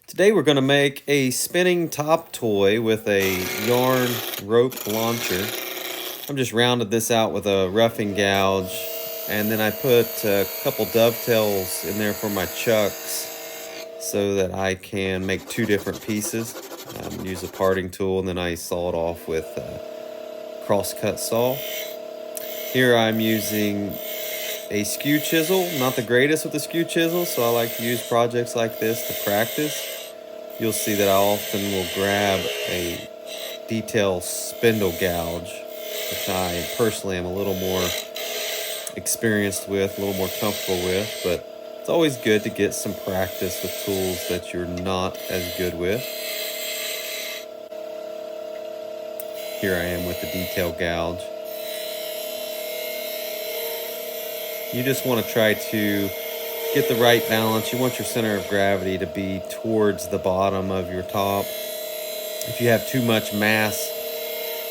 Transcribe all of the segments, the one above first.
Today we're going to make a spinning top toy with a yarn rope launcher. I'm just rounded this out with a roughing gouge, and then I put a couple dovetails in there for my chucks so that I can make two different pieces. Use a parting tool, and then I saw it off with a crosscut saw. Here I'm using a skew chisel, not the greatest with the skew chisel, so I like to use projects like this to practice. You'll see that I often will grab a detail spindle gouge, which I personally am a little more experienced with, a little more comfortable with, but it's always good to get some practice with tools that you're not as good with. Here I am with the detail gouge. You just want to try to get the right balance. You want your center of gravity to be towards the bottom of your top. If you have too much mass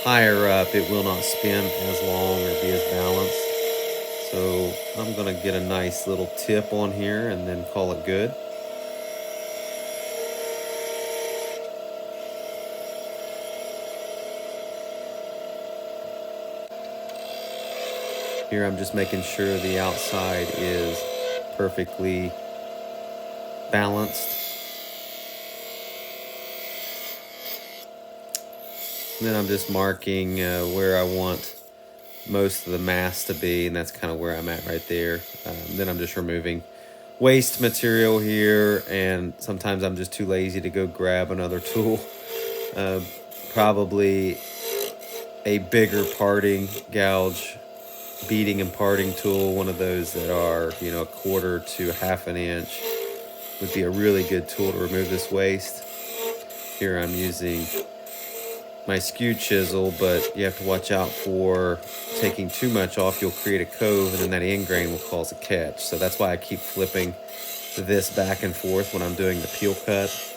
higher up, it will not spin as long or be as balanced. So I'm going to get a nice little tip on here and then call it good. Here I'm just making sure the outside is perfectly balanced. And then I'm just marking where I want most of the mass to be, and that's kind of where I'm at right there. Then I'm just removing waste material here, and sometimes I'm just too lazy to go grab another tool. Probably a bigger parting gouge, beading and parting tool, one of those that are, a quarter to half an inch, would be a really good tool to remove this waste. Here I'm using my skew chisel, but you have to watch out for taking too much off. You'll create a cove, and then that end grain will cause a catch. So that's why I keep flipping this back and forth when I'm doing the peel cut.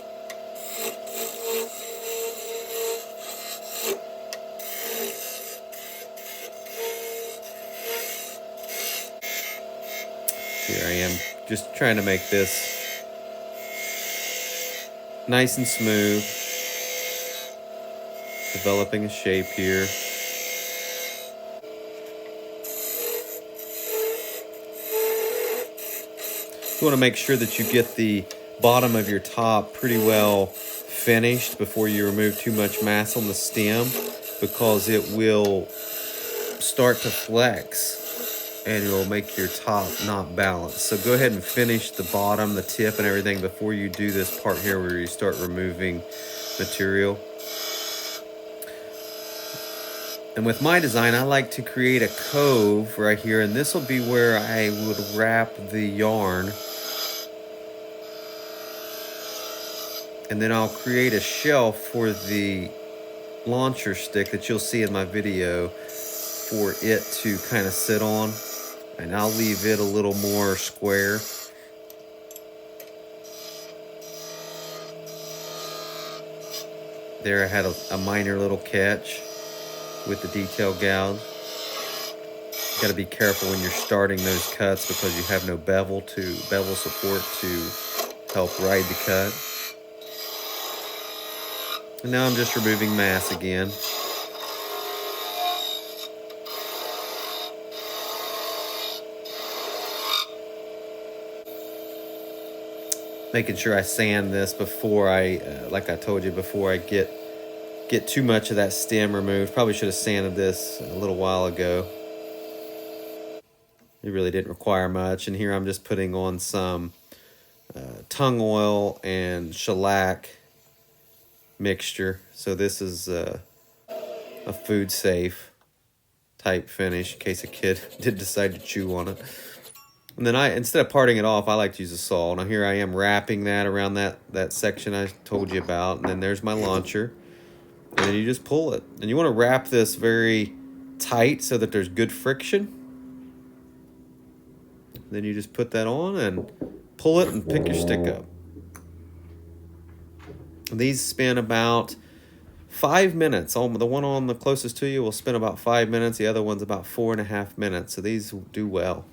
Here I am, just trying to make this nice and smooth, developing a shape here. You want to make sure that you get the bottom of your top pretty well finished before you remove too much mass on the stem, because it will start to flex and it will make your top not balanced. So go ahead and finish the bottom, the tip, and everything before you do this part here where you start removing material. And with my design, I like to create a cove right here, and this will be where I would wrap the yarn. And then I'll create a shelf for the launcher stick that you'll see in my video for it to kind of sit on. And I'll leave it a little more square. There I had a minor little catch with the detail gouge. You gotta be careful when you're starting those cuts because you have no bevel support to help ride the cut. And now I'm just removing mass again. Making sure I sand this before like I told you, before I get too much of that stem removed. Probably should have sanded this a little while ago. It really didn't require much. And here I'm just putting on some tung oil and shellac mixture. So this is a food safe type finish in case a kid did decide to chew on it. And then instead of parting it off, I like to use a saw. Now here I am wrapping that around that section I told you about. And then there's my launcher. And then you just pull it. And you want to wrap this very tight so that there's good friction. Then you just put that on and pull it and pick your stick up. These spin about 5 minutes. The one on the closest to you will spin about 5 minutes. The other one's about 4.5 minutes. So these do well.